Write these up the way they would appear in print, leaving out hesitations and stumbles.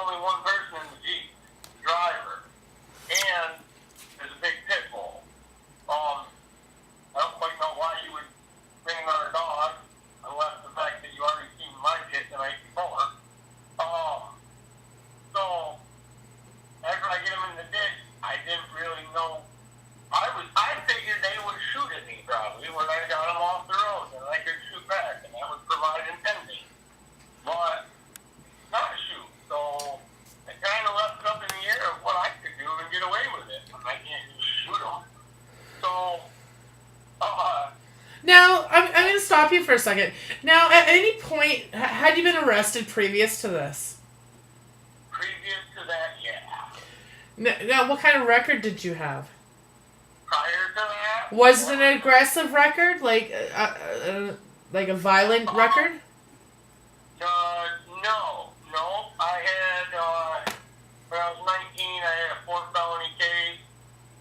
only one person in the Jeep, the driver, and there's a big pit bull. I don't quite know why you would bring another dog, unless the fact that you already seen my pit the night before. So after I get him in the ditch, I didn't really know. I figured they would shoot at me probably when I got them off the road, and I could shoot back, and that would provide impending. But not shoot, so I kind of left it up in the air of what I could do and get away with it. I can't just shoot them. So, now, I'm going to stop you for a second. Now, at any point, had you been arrested previous to this? Previous to that, yeah. Now, what kind of record did you have? Prior to that? Was it an aggressive record? Like a violent record? No. I had, when I was 19, I had a 4 felony case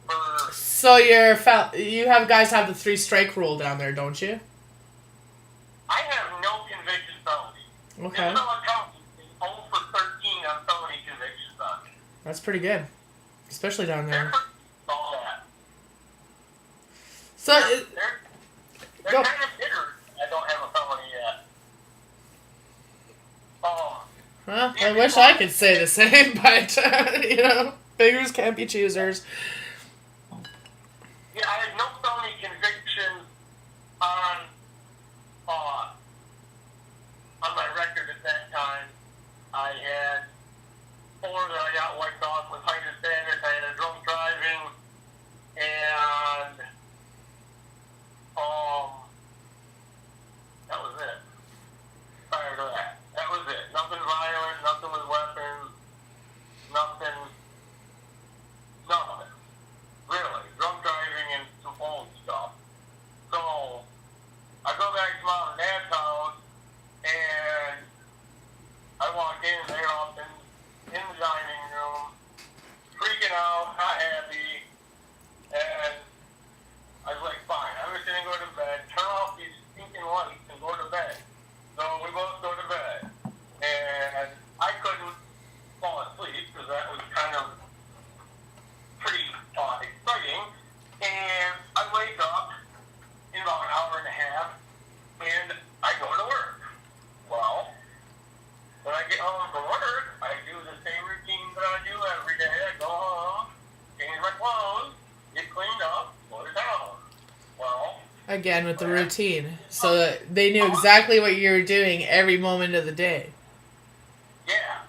for... So you guys have the 3 strike rule down there, don't you? I have no conviction felony. Okay. This fellow county is 0 for 13 on felony convictions on me. That's pretty good. Especially down there. All that. So... They're kind of bitter I don't have a felony yet. Well, I wish I could say the same, but, beggars can't be choosers. Yeah, I had no felony convictions on my record at that time. I had 4 that I got wiped off with heightened standards. I had a drunk driving, and that was it. Prior to that. That was it. Nothing violent, nothing with weapons, nothing. Really. Drunk driving and some phone stuff. So, I go back to Mom and Dad's house, and I walk in, and they're up in the dining room, freaking out, not happy, and I was like, fine, I'm just gonna go to bed, turn off these stinking lights, and go to bed. So we both go to bed, and I couldn't fall asleep, because that was kind of pretty exciting, and I wake up in about an hour and a half, and I go to work. Well, when I get home from work, I do the same routine that I do every day. I go home, change my clothes, get cleaned up, go to town. Well... Again, with the routine. So that they knew exactly what you were doing every moment of the day. Yeah.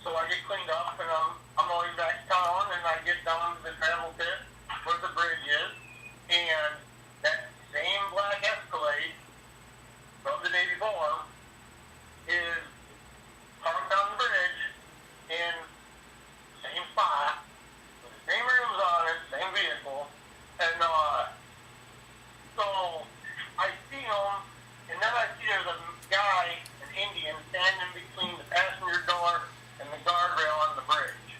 So I get cleaned up, and I'm always back to town, and I get down to the travel pit where the bridge is, and that same black Escalade from the day before is parked on the bridge in the same spot, with the same rims on it, same vehicle, and so I see him, and then I see there's a guy, an Indian, standing between the passenger door and the guardrail on the bridge.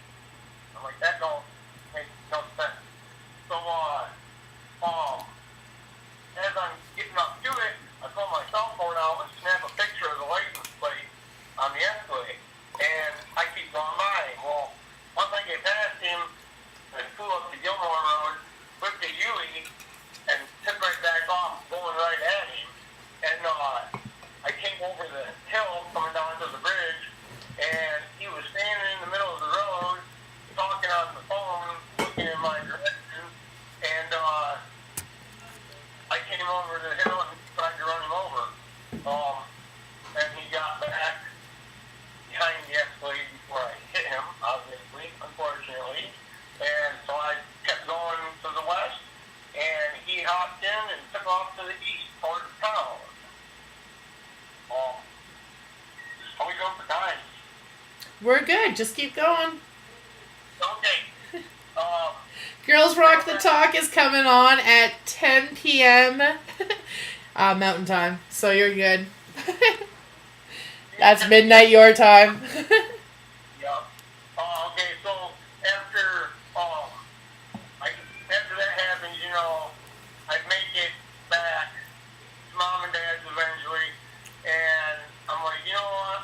I'm like, that don't make no sense. So, as I'm getting up to it, I pull my cell phone out and snap a picture of the license plate on the Escalade, and I keep going by. Well, once I get past him, I pull up to Gilmore Road, whip the Huey, and tip right back off, going right at him. And I came over the hill, coming down to the bridge, and he was standing in the middle of the road, talking on the phone, looking in my direction, and I came over the hill and tried to run him over. And he got back behind the Escalade before I hit him, obviously, unfortunately. And so I kept going to the west, and he hopped in and took off to the east towards town. How we doing for time? We're good. Just keep going. Okay. Girls Rock the Talk is coming on at 10 p.m. Mountain Time, so you're good. That's midnight your time. Yeah. Okay, so after that happens, I'd make it back to Mom and Dad's eventually, and I'm like, you know what?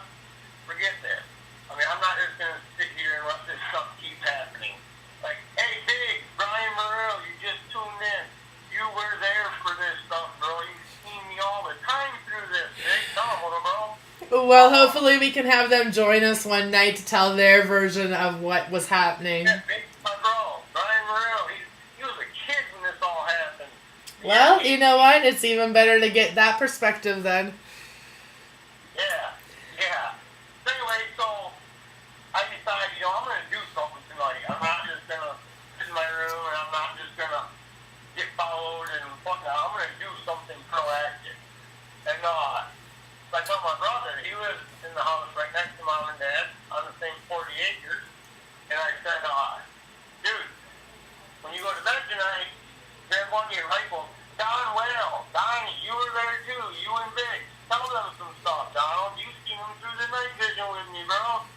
Well, hopefully we can have them join us one night to tell their version of what was happening. Yeah, my bro, Brian Morrell, he was a kid when this all happened. Well, you know what? It's even better to get that perspective then. Yeah. So anyway, so I decided, I'm going to do something tonight. I'm not just going to sit in my room and I'm not just going to get followed and whatnot. I'm going to do something proactive. And I told my brother, he lives in the house right next to mom and dad on the same 40 acres. And I said, dude, when you go to bed tonight, grab one of your rifles. Don Whale, Donnie, you were there too. You and Big. Tell them some stuff, Donald. You seen them through the night vision with me, bro.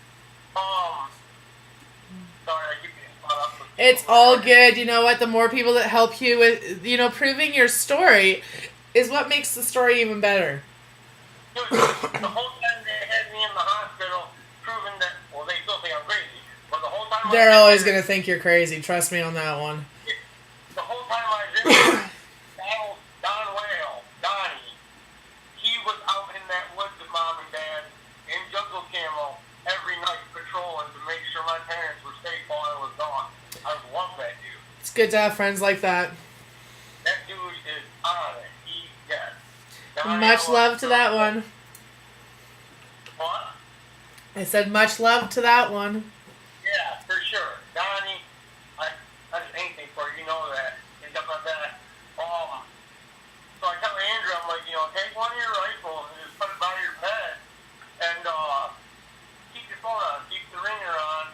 Sorry, I keep getting caught up with It's all good. You know what? The more people that help you with, proving your story is what makes the story even better. Dude, the whole time they had me in the hospital proving that, well, they still think I'm crazy. But the whole time They're always going to think you're crazy. Trust me on that one. The whole time I was in there, Don Whale, Donnie, he was out in that woods with mom and dad in jungle camo every night patrolling to make sure my parents were safe while I was gone. I love that dude. It's good to have friends like that. That dude is on it. Much love to that one. What? I said much love to that one. Yeah, for sure. Donnie, I just anything for you, that. He's got my back. So I tell Andrew, I'm like, take one of your rifles and just put it by your bed and keep your phone on, keep the ringer on.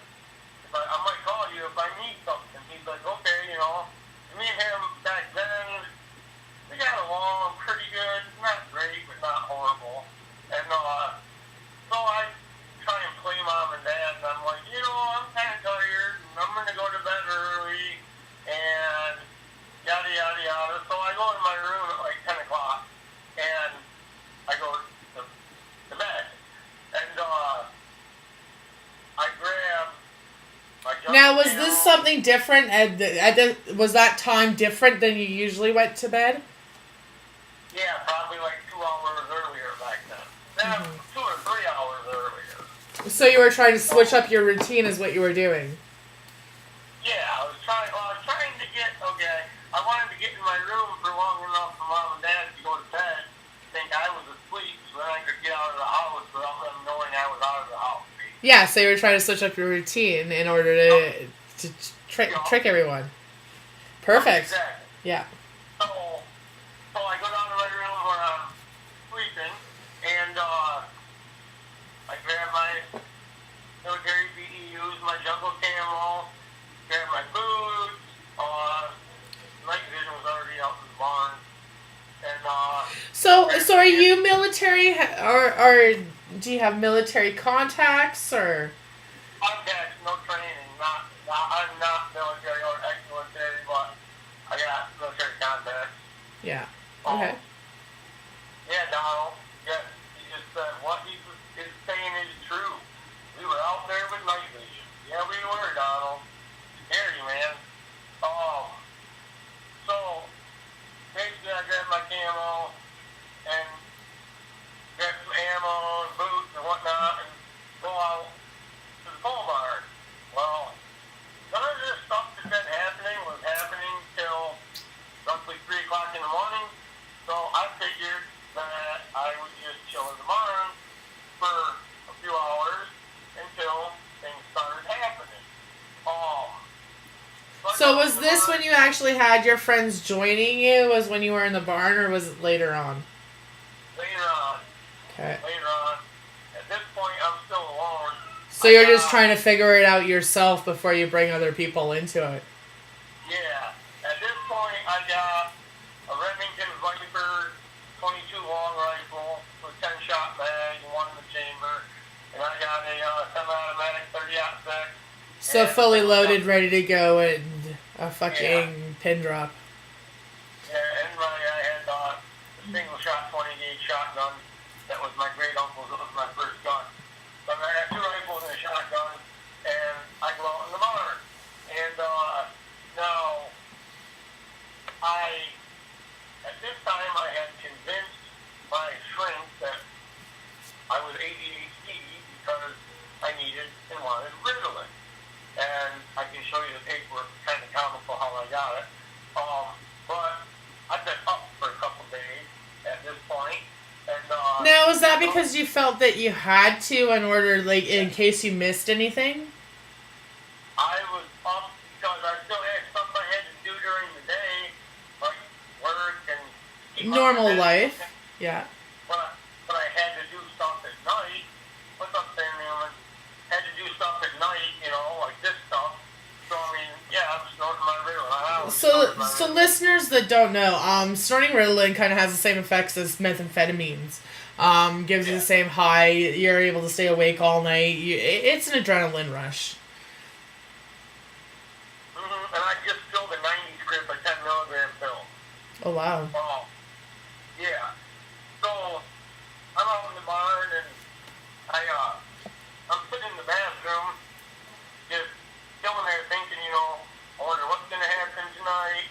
I might call you if I need something. He's like, okay, Me and him back then, we got along pretty good. Not great, but not horrible. And so I try and play mom and dad, and I'm like, I'm kind of tired, and I'm going to go to bed early, and yada, yada, yada. So I go in my room at like 10 o'clock, and I go to bed. And I grab my jump. Now, was this something different? Was that time different than you usually went to bed? Yeah, probably like 2 hours earlier back then. 2 or 3 hours earlier. So you were trying to switch up your routine is what you were doing? Yeah, I was trying to get, I wanted to get in my room for long enough for mom and dad to go to bed, think I was asleep, so then I could get out of the house without them knowing I was out of the house. Yeah, so you were trying to switch up your routine in order to trick everyone. Perfect. Exactly. Yeah. So I go down to my room where I'm sleeping, and I grab my military BDUs, my jungle camo, grab my boots. Night vision was already out in the barn, and So are you military, or do you have military contacts, or? Contacts, no training. I'm not military or ex-military, but I got military contacts. Yeah. Okay. Yeah, Donald. Yes, he just said what he is saying is true. We were out there with night vision. Yeah, we were, Donald. Scary, man. So basically, I grabbed my camo and grabbed some ammo and boots and whatnot and go out to the pole barn. Well, none of this stuff that's been happening was happening till roughly 3 o'clock in the morning. So I figured that I would just chill in the barn for a few hours until things started happening. So was this when you actually had your friends joining you? Was when you were in the barn, or was it later on? Later on. Okay. Later on. At this point, I'm still alone. So you're just trying to figure it out yourself before you bring other people into it. Yeah. At this point, I got a Remington Viper 22 long rifle with 10-shot mag, one in the chamber, and I got a semi-automatic 30-06. So fully loaded, ready to go, and a fucking pin drop. Yeah, and I had a single-shot 20-gauge shotgun. That was my great uncle's. That was my first gun. So I had 2 rifles and a shotgun, and I go out in the barn. And now, at this time, I had convinced my shrink that I was ADHD because I needed and wanted Ritalin. And I can show you the paperwork, kind of comical how I got it. But I've been up for a couple days at this point. And, now, was that because you felt that you had to in order, like, in case you missed anything? I was up because I still had stuff I had to do during the day, like work and keep Normal up life. Yeah. But I had to do stuff at night. What's up, Sam Newman? Had to do stuff at night, like this stuff. So, I mean, yeah, I'm snorting my Ritalin. So listeners that don't know, snorting Ritalin kind of has the same effects as methamphetamines. Gives you the same high. You're able to stay awake all night. It's an adrenaline rush. And I just filled a 90 script, a 10 milligram pill. Oh, wow. Yeah. So, I'm out in the barn and I'm sitting in the bathroom, just chilling there thinking, I wonder what's going to happen tonight.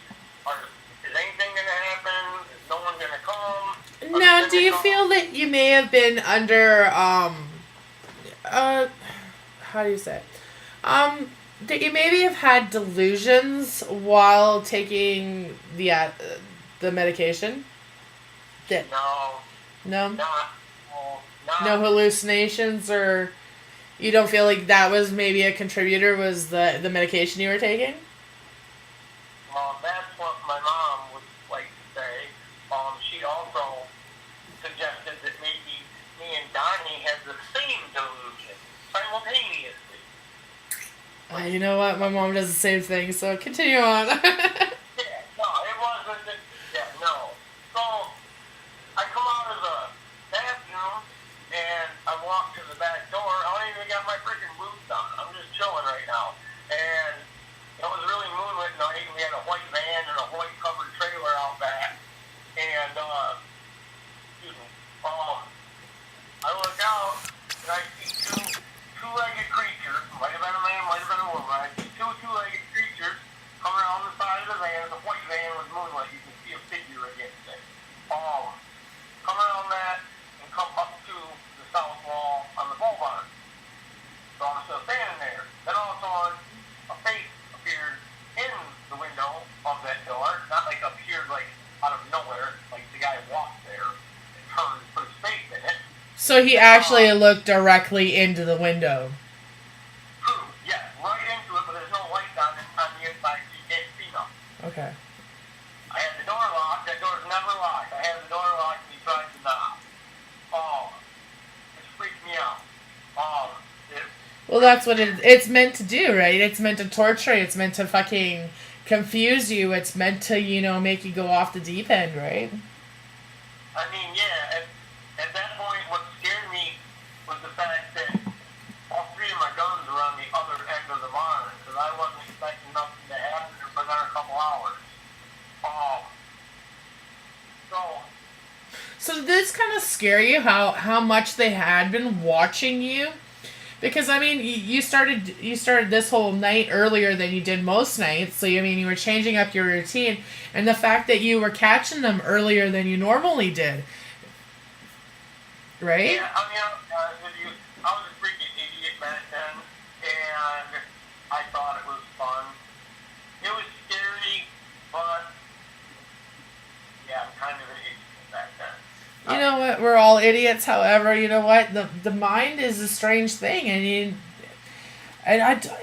Is anything going to happen? Is no one going to come? Now, do you feel that you may have been under, how do you say it? That you maybe have had delusions while taking the medication? No? No hallucinations, or you don't feel like that was maybe a contributor, was the medication you were taking? Well, that's what my mom would like to say. She also suggested that maybe me and Donnie had the same delusion simultaneously. You know what? My mom does the same thing, so continue on. No, it wasn't. No. So, I come out of the bathroom, and I walk to the back door. I don't even got my freaking boots on. I'm just chilling right now. And it was really moonlit night, and we had a white van and a white covered trailer out back. And, excuse me, I look out, and I see two-legged creatures. Might have been a man, might have been a woman. I see two-legged creatures coming around the side of the van. The white van was moonlit. You can see a figure against it. Come around that and come up to the south wall on the pole barn. So I'm still standing there. Then all of a sudden, a face appeared in the window of that door. Not like appeared like out of nowhere, like the guy walked there and turned and put his face in it. So he actually looked directly into the window. True, yes, right into it, but there's no light on the inside, so you can't see nothing. Okay. I had the door locked. That door's never locked. I had the door locked, and he tried to knock. It freaked me out. Well, that's what it's meant to do, right? It's meant to torture you. It's meant to fucking confuse you. It's meant to, make you go off the deep end, right? I mean, yeah. At that point, what scared me was the fact that all three of my guns were on the other end of the barn, because I wasn't expecting nothing to happen for another couple hours. So did this kind of scare you, how much they had been watching you? Because, I mean, you started this whole night earlier than you did most nights. So, I mean, you were changing up your routine. And the fact that you were catching them earlier than you normally did. Right? Yeah, I mean, I was a freaking idiot back then. And I thought it was fun. It was scary, but yeah, I'm kind of an idiot back then. You know what? We're all idiots. However, you know what? The mind is a strange thing, and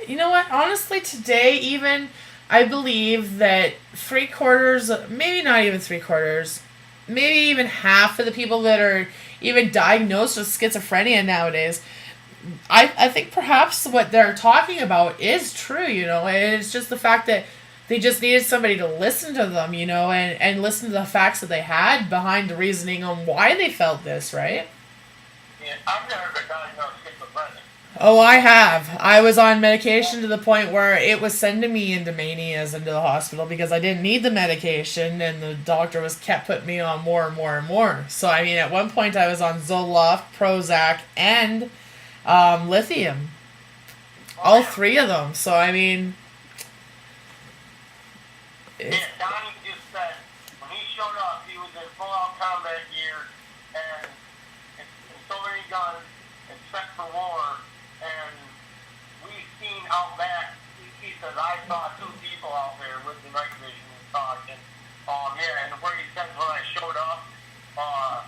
you know what? Honestly, today even I believe that 3/4, maybe not even 3/4, maybe even half of the people that are even diagnosed with schizophrenia nowadays, I think perhaps what they're talking about is true. And it's just the fact that they just needed somebody to listen to them, and listen to the facts that they had behind the reasoning on why they felt this, right? Yeah, I've never been diagnosed schizophrenic. Oh, I have. I was on medication to the point where it was sending me into manias into the hospital because I didn't need the medication, and the doctor kept putting me on more and more and more. So, I mean, at one point I was on Zoloft, Prozac, and lithium. All three of them. So, I mean... Yeah, Donnie just said when he showed up, he was in full-out combat gear and so many guns, saw two people out there with the night vision and talking. Yeah, and where he said when I showed up, mine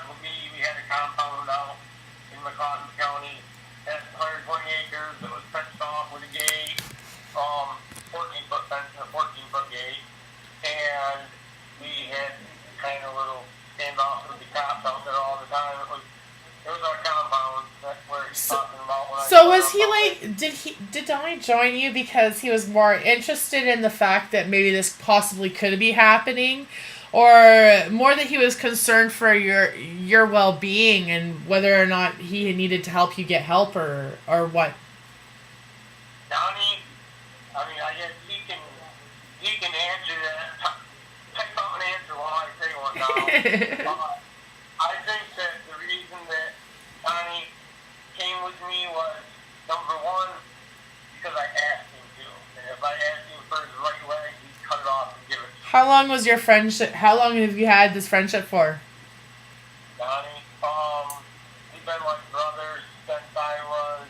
would be, we had a compound out in McCloskey County at 120 acres that was fenced off with a gate, 14-foot fence and a 14-foot gate, and we had kind of a little standoff with the cops out there all the time. It was our compound. That's where he's talking about. When So was he like, did Donnie join you because he was more interested in the fact that maybe this possibly could be happening, or more that he was concerned for your well-being and whether or not he needed to help you get help, or what? Donnie, I mean, I guess he can answer that. Type out an answer while I say one now. I think that the reason that Donnie came with me was, number one, because I asked him to. And if I asked him for his right leg, he'd cut it off and give it to me. How long was your friendship? How long have you had this friendship for? Donnie, we've been like brothers since I was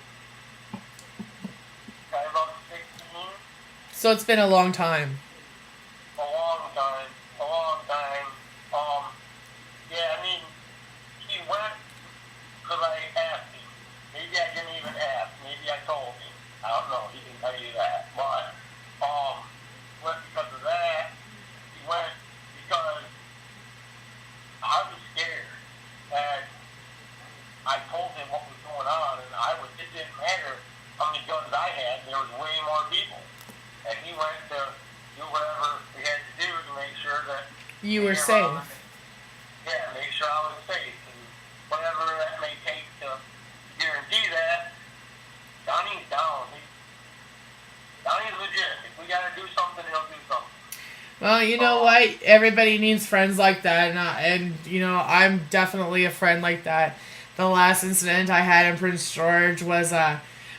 about 16. So it's been a long time. A long time. Yeah, I mean, he went because I asked him. Maybe I didn't even ask. Maybe I told him. I don't know. He can tell you that. But, went because of that. He went because I was scared. And I told him what was going on, and it didn't matter how many guns I had. There was way more people. And he went to do whatever we had to do to make sure that You were safe. Yeah, make sure I was safe, and whatever that may take to guarantee that. Donnie's down. Donnie's legit. If we gotta do something, he'll do something. Well, you know what? Everybody needs friends like that, and you know, I'm definitely a friend like that. The last incident I had in Prince George was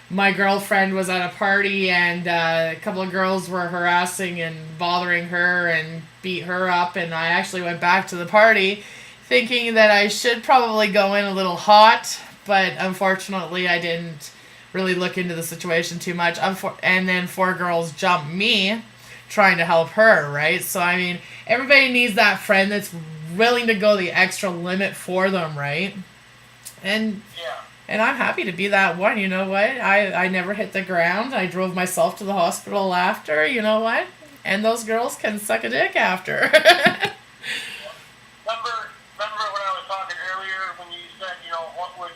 my girlfriend was at a party, and a couple of girls were harassing and bothering her and beat her up, and I actually went back to the party thinking that I should probably go in a little hot, but unfortunately I didn't really look into the situation too much. And then 4 girls jumped me trying to help her, right? So, I mean, everybody needs that friend that's willing to go the extra limit for them, right? And I'm happy to be that one, you know what? I never hit the ground. I drove myself to the hospital after, you know what? And those girls can suck a dick after. Remember when I was talking earlier when you said, you know, what would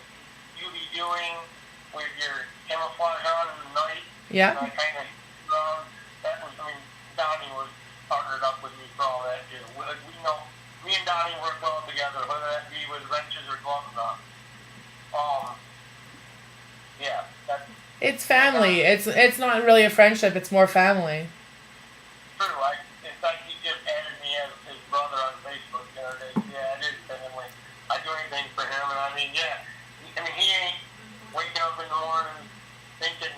you be doing with your camouflage on in the night? Yeah. And I kind of, that was, I mean, Donnie was partnered up with me for all that, too. We know, me and Donnie work well together, whether that be with wrenches or gloves on. Yeah, that's... It's family. It's not really a friendship. It's more family. True. In fact, he just added me as his brother on Facebook the other day. Yeah, it is family. I do anything for him, and I mean, yeah. I mean, he ain't waking up in the morning thinking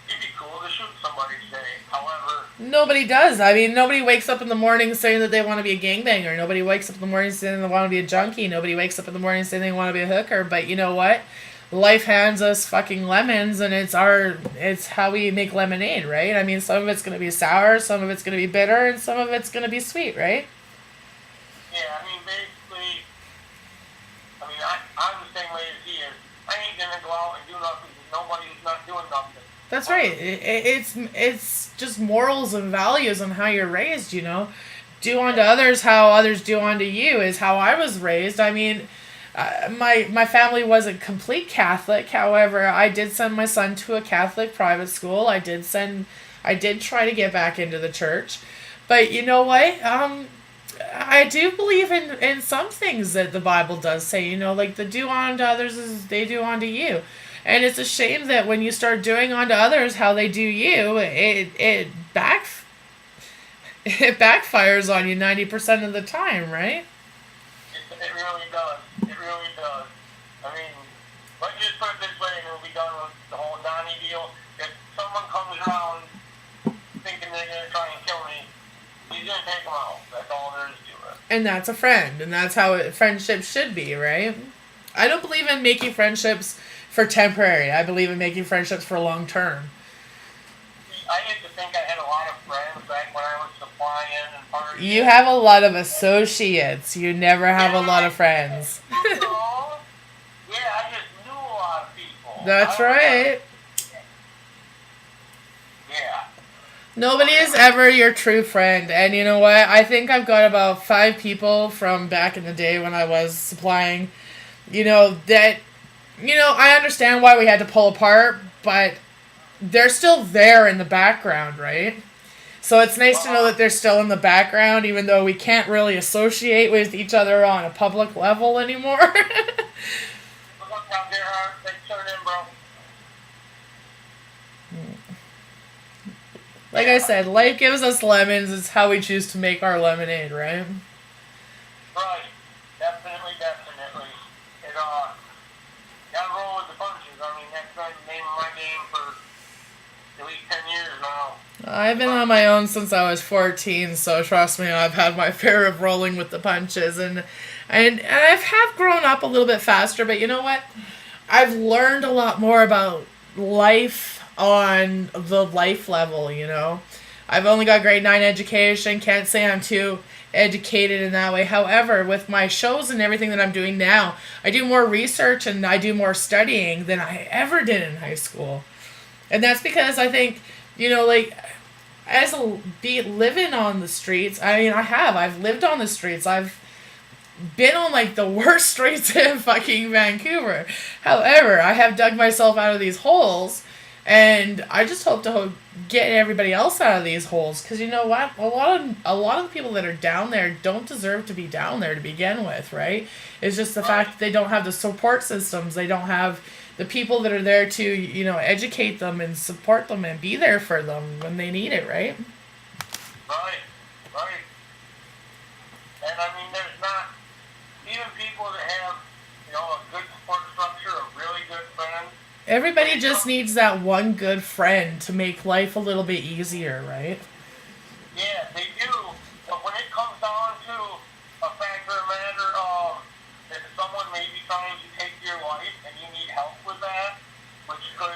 it'd be cool to shoot somebody today. However... Nobody does. I mean, nobody wakes up in the morning saying that they want to be a gangbanger. Nobody wakes up in the morning saying they want to be a junkie. Nobody wakes up in the morning saying they want to be a hooker. But you know what? Life hands us fucking lemons, and it's how we make lemonade, right? I mean, some of it's going to be sour, some of it's going to be bitter, and some of it's going to be sweet, right? Yeah, I mean, basically, I mean, I'm the same way as he is. I ain't going to go out and do nothing because nobody's not doing nothing. That's right. It's just morals and values on how you're raised, you know. Do unto others how others do unto you is how I was raised. I mean... my family wasn't complete Catholic. However, I did send my son to a Catholic private school. I did try to get back into the church. But you know what? I do believe in some things that the Bible does say, you know, like the do unto others as they do unto you. And it's a shame that when you start doing unto others how they do you, it backfires on you 90% of the time, right? It really does. It really does. I mean, let's just put it this way and we'll be done with the whole Donnie deal. If someone comes around thinking they're going to try and kill me, he's going to take them out. That's all there is to it. And that's a friend. And that's how friendship should be, right? I don't believe in making friendships for temporary. I believe in making friendships for long term. I used to think I flying and partying. You have a lot of associates. You never have a lot of friends. Yeah, I just knew a lot of people. That's right. Yeah. Nobody is ever your true friend. And you know what? I think I've got about 5 people from back in the day when I was supplying, that, I understand why we had to pull apart, but they're still there in the background, right? So it's nice to know that they're still in the background, even though we can't really associate with each other on a public level anymore. Look out there, they turn in, bro. Like I said, life gives us lemons. It's how we choose to make our lemonade, right? Right. Definitely. It, gotta roll with the punches. I mean, that's been the name of my game for at least 10 years now. I've been on my own since I was 14, so trust me, I've had my fair of rolling with the punches. And I have grown up a little bit faster, but you know what? I've learned a lot more about life on the life level, I've only got grade 9 education. Can't say I'm too educated in that way. However, with my shows and everything that I'm doing now, I do more research and I do more studying than I ever did in high school. And that's because I think, living on the streets, I've lived on the streets. I've been on the worst streets in fucking Vancouver. However, I have dug myself out of these holes. And I just hope to get everybody else out of these holes, because you know what? A lot of the people that are down there don't deserve to be down there to begin with, right? It's just the fact that they don't have the support systems. They don't have the people that are there to, educate them and support them and be there for them when they need it, right? Right. And I mean, there's not even people that have, a good support structure, a really good friend. Everybody just needs that one good friend to make life a little bit easier, right? Yeah, they do. But when it comes down to a factor of matter of if someone may be trying to take your life and you need help with that, which could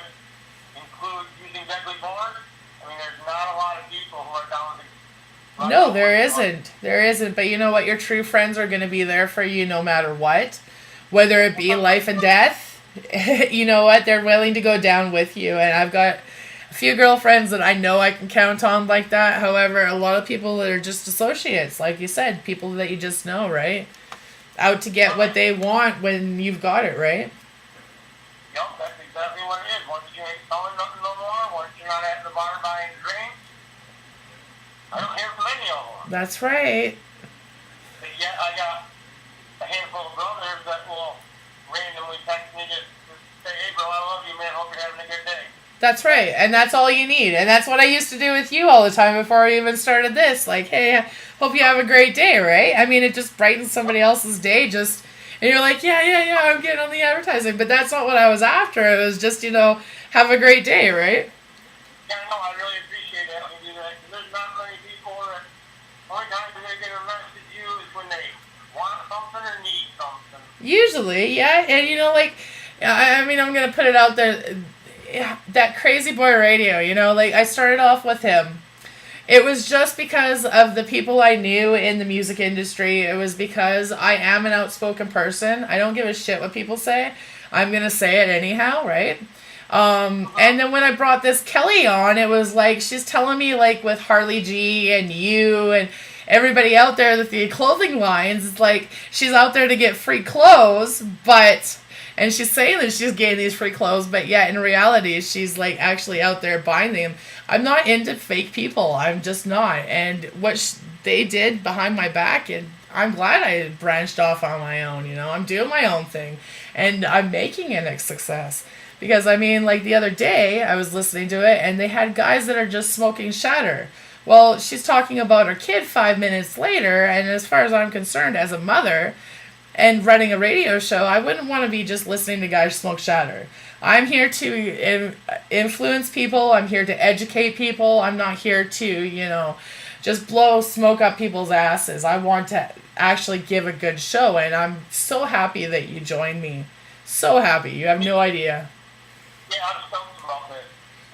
include using deadly force, there's not a lot of people who are down to... No, there isn't. There isn't. But you know what? Your true friends are going to be there for you no matter what. Whether it be life and death. You know what? They're willing to go down with you. And I've got a few girlfriends that I know I can count on like that. However, a lot of people that are just associates, like you said, people that you just know, right? Out to get what they want when you've got it, right? Yep, that's exactly what it is. Once you ain't selling nothing no more, once you're not at the bar buying drinks, I don't hear from any of them. That's right. But yet I got a handful of brothers that will randomly text me just to say, hey bro, I love you, man, hope you're having a good day. That's right, and that's all you need. And that's what I used to do with you all the time before I even started this. Like, hey, hope you have a great day, right? It just brightens somebody else's day, and you're like, yeah, I'm getting on the advertising. But that's not what I was after. It was just, have a great day, right? Yeah, no, I really appreciate that when you do that. There's not many people that only time they get a message you is when they want something or need something. Usually, yeah. And, I'm going to put it out there. That Crazy Boy Radio, I started off with him. It was just because of the people I knew in the music industry. It was because I am an outspoken person. I don't give a shit what people say. I'm going to say it anyhow, right? And then when I brought this Kelly on, it was like, she's telling me with Harley G and you and everybody out there that the clothing lines, it's like she's out there to get free clothes, and she's saying that she's getting these free clothes, but yeah, in reality, she's actually out there buying them. I'm not into fake people. I'm just not. And what they did behind my back, and I'm glad I branched off on my own, I'm doing my own thing, and I'm making it a success. Because, the other day, I was listening to it, and they had guys that are just smoking shatter. Well, she's talking about her kid 5 minutes later, and as far as I'm concerned, as a mother and running a radio show, I wouldn't want to be just listening to guys smoke shatter. I'm here to influence people. I'm here to educate people. I'm not here to, just blow smoke up people's asses. I want to actually give a good show, and I'm so happy that you joined me. So happy. You have no idea. Yeah, I'm stoked about this.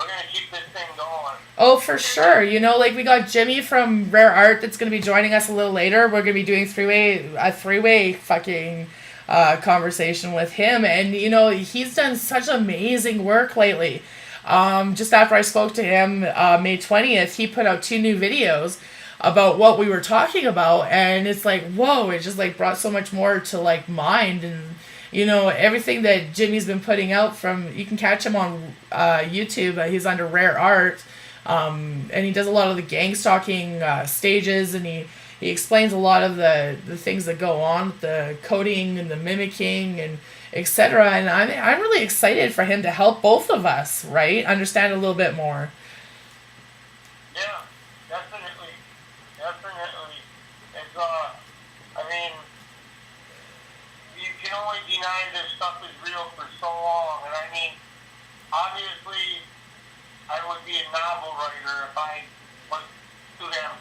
We're going to keep this thing going. Oh, for sure. You know, like we got Jimmy from Rare Art that's going to be joining us a little later. We're going to be doing a three-way fucking conversation with him, and you know he's done such amazing work lately. Just after I spoke to him, May 20th, he put out 2 new videos about what we were talking about, and it's like whoa, it just like brought so much more to like mind, and you know everything that Jimmy's been putting out. From you can catch him on YouTube. He's under Rare Art, and he does a lot of the gang stalking stages, and he explains a lot of the things that go on with the coding and the mimicking and etc. And I'm really excited for him to help both of us, right, understand a little bit more. Yeah, definitely. Definitely. It's, I mean, you can only deny this stuff is real for so long. And I mean, obviously, I would be a novel writer if I was to have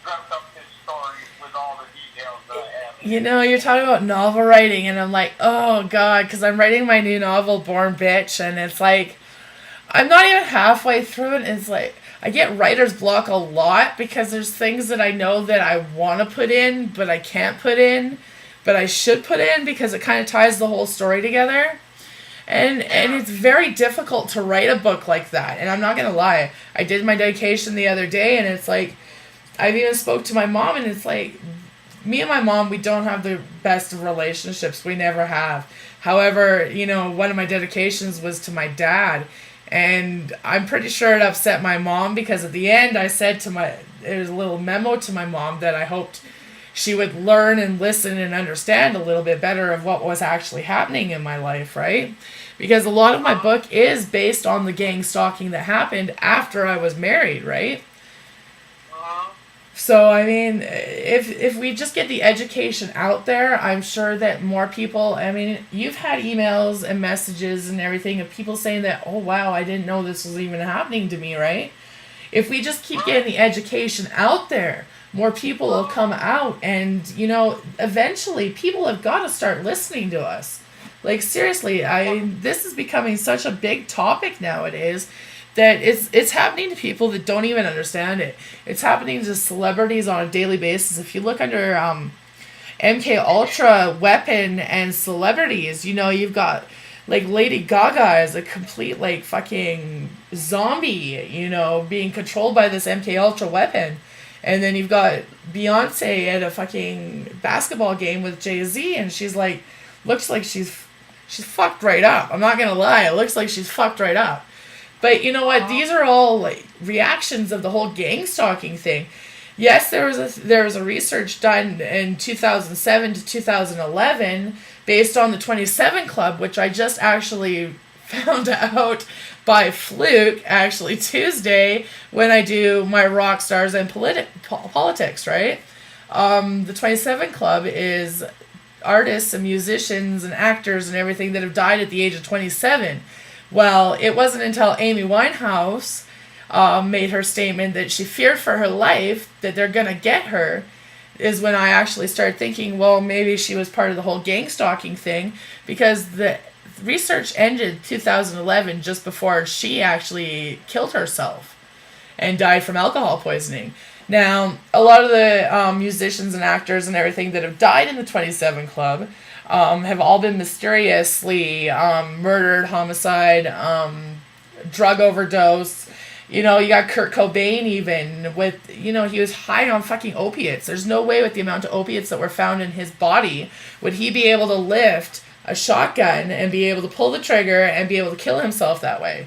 dreamt up this story with all the details that I have. You know, you're talking about novel writing, and I'm like, oh god, because I'm writing my new novel, Born Bitch, and it's like, I'm not even halfway through it, and it's like, I get writer's block a lot because there's things that I know that I want to put in, but I can't put in, but I should put in because it kind of ties the whole story together. And it's very difficult to write a book like that. And I'm not going to lie. I did my dedication the other day, and it's like, I've even spoke to my mom, and it's like, me and my mom, we don't have the best of relationships. We never have. However, you know, one of my dedications was to my dad. And I'm pretty sure it upset my mom because at the end I said there's a little memo to my mom that I hoped she would learn and listen and understand a little bit better of what was actually happening in my life, right? Because a lot of my book is based on the gang stalking that happened after I was married, right? So, I mean, if we just get the education out there, I'm sure that more people, I mean, you've had emails and messages and everything of people saying that, oh, wow, I didn't know this was even happening to me, right? If we just keep getting the education out there, more people will come out, and, you know, eventually people have got to start listening to us. Like, seriously, this is becoming such a big topic nowadays that it's happening to people that don't even understand it. It's happening to celebrities on a daily basis. If you look under MK Ultra weapon and celebrities, you know, you've got like Lady Gaga is a complete like fucking zombie, you know, being controlled by this MK Ultra weapon. And then you've got Beyonce at a fucking basketball game with Jay-Z, and she's like, looks like she's fucked right up. I'm not gonna lie, it looks like she's fucked right up. But you know what? These are all like reactions of the whole gang stalking thing. Yes, there was a research done in 2007 to 2011 based on the 27 Club, which I just actually found out by fluke actually Tuesday when I do my rock stars and politics, right? The 27 Club is artists and musicians and actors and everything that have died at the age of 27. Well, it wasn't until Amy Winehouse made her statement that she feared for her life, that they're going to get her, is when I actually started thinking, well, maybe she was part of the whole gang stalking thing, because the research ended 2011 just before she actually killed herself and died from alcohol poisoning. Now, a lot of the musicians and actors and everything that have died in the 27 Club have all been mysteriously murdered, homicide, drug overdose. You know, you got Kurt Cobain even with, you know, he was high on fucking opiates. There's no way with the amount of opiates that were found in his body would he be able to lift a shotgun and be able to pull the trigger and be able to kill himself that way.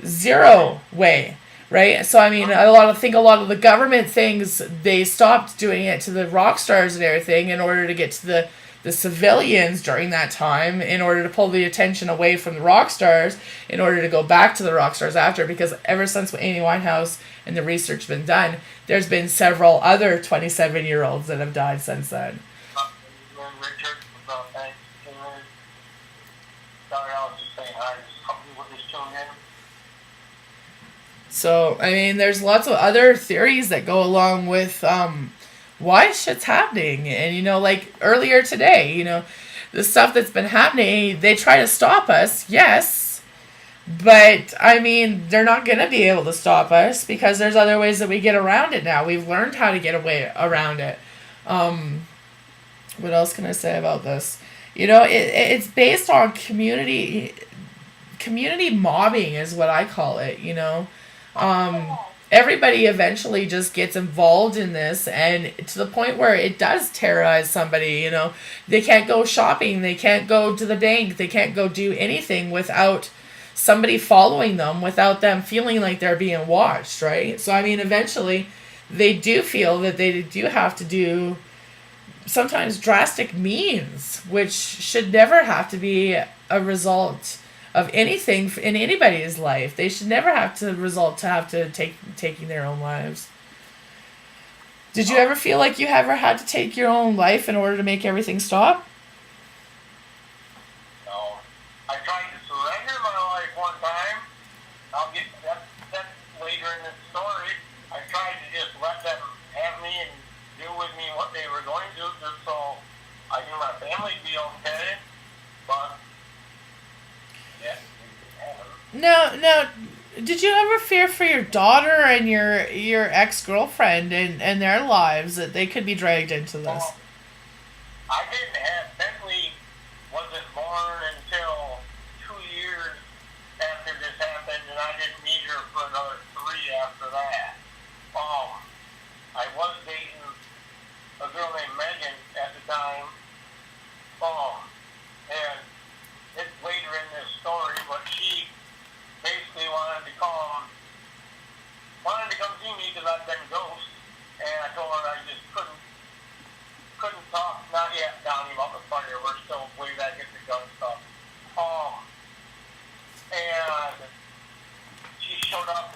Zero way. Right? So, I mean, a lot of the government things, they stopped doing it to the rock stars and everything in order to get to the civilians during that time, in order to pull the attention away from the rock stars, in order to go back to the rock stars after, because ever since Amy Winehouse and the research been done, there's been several other 27-year-olds that have died since then. Richard, thanks. Sorry, I was just saying hi. Somebody just tuned in. So, I mean, there's lots of other theories that go along with why shit's happening. And, you know, like earlier today, you know, the stuff that's been happening, they try to stop us, yes. But I mean, they're not going to be able to stop us because there's other ways that we get around it now. We've learned how to get away around it. Um, what else can I say about this? It's based on community mobbing is what I call it. Everybody eventually just gets involved in this, and to the point where it does terrorize somebody. They can't go shopping, they can't go to the bank, they can't go do anything without somebody following them, without them feeling like they're being watched, right? So I mean, eventually they do feel that they do have to do sometimes drastic means, which should never have to be a result of anything in anybody's life. They should never have to result to have to taking their own lives. Did you ever feel like you ever had to take your own life in order to make everything stop? No. I tried to surrender my life one time. I'll get that later in the story. I tried to just let them have me and do with me what they were going to, just so I knew my family would be okay. But yeah, No. Did you ever fear for your daughter and your ex-girlfriend and their lives that they could be dragged into this? well, I didn't have Bentley wasn't born until 2 years after this happened, and I didn't meet her for another 3 after that. I was dating a girl named Megan at the time. And it's later in this story, but she basically wanted to come see me because I'd been ghost, and I told her I just couldn't talk. Not yet, Donnie, about the fire. We're still way back at the gun stuff. And she showed up